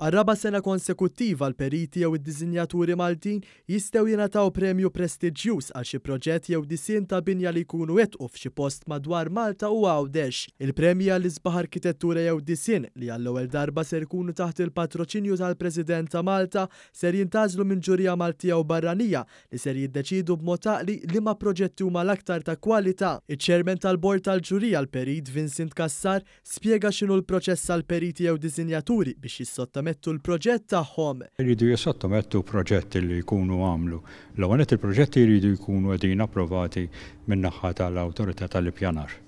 Għar-raba' sena konsekuttiva l-periti jew id-diżinjaturi Maltin jistgħu jingħataw premju prestiġjuż għal xi proġett jew disinn ta' binja li jkunu wettqu f'xi post madwar Malta u għawdex. Il-premji għall-isbaħ arkitettura jew disinn li għall-ewwel darba ser ikunu taħt il-patroċinju tal-President ta' Malta ser jintgħażlu minn ġurija Maltija u barranija li ser jiddeċiedu b'mod taqli liema proġetti huma l-aktar ta' kwalità. Iċ-Chairman tal-Bord tal-Ġurija l-Perit Vincent Kassar spjega x'inhu l-proċess għall-periti jew diżinjaturi biex jissottomettu l-proġett tagħhom. Iridu jissottomettu proġetti li jkunu għamlu. L-ewwel il-proġetti jridu jkunu qegħdin approvati min-naħa tal-Awtorità tal-Ippjanar.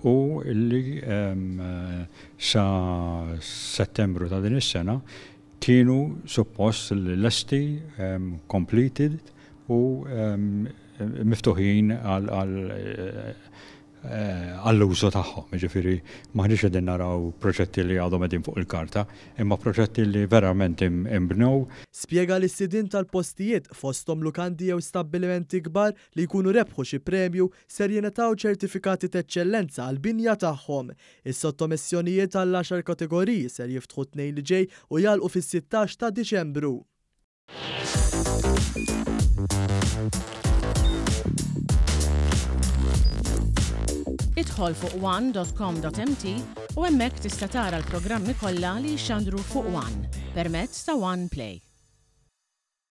U li sa Settembru ta' din is-sena kienu suppost lesti completed u miftuħin għall-użu tagħhom. Ġifieri maħniex qegħdin naraw proġetti li għadhom qegħdin fuq il-karta, imma proġetti li verament imbnew. Spjega li s-sidin tal-postijiet fosthom lukandi jew stabbilimenti kbar li jkunu rebħu xi premju ser jingħataw ċertifikati ta' eċċellenza għall-binja tagħhom. Is-sottomissjonijiet għall-10 kategoriji ser jiftħu tnejn li ġej u jagħlqu fis-16 ta' Diċembru. Idħol fuq one.com.mt u hemmhekk tista' tara l-programmi kollha li jxandru fuq One permezz ta' One Play.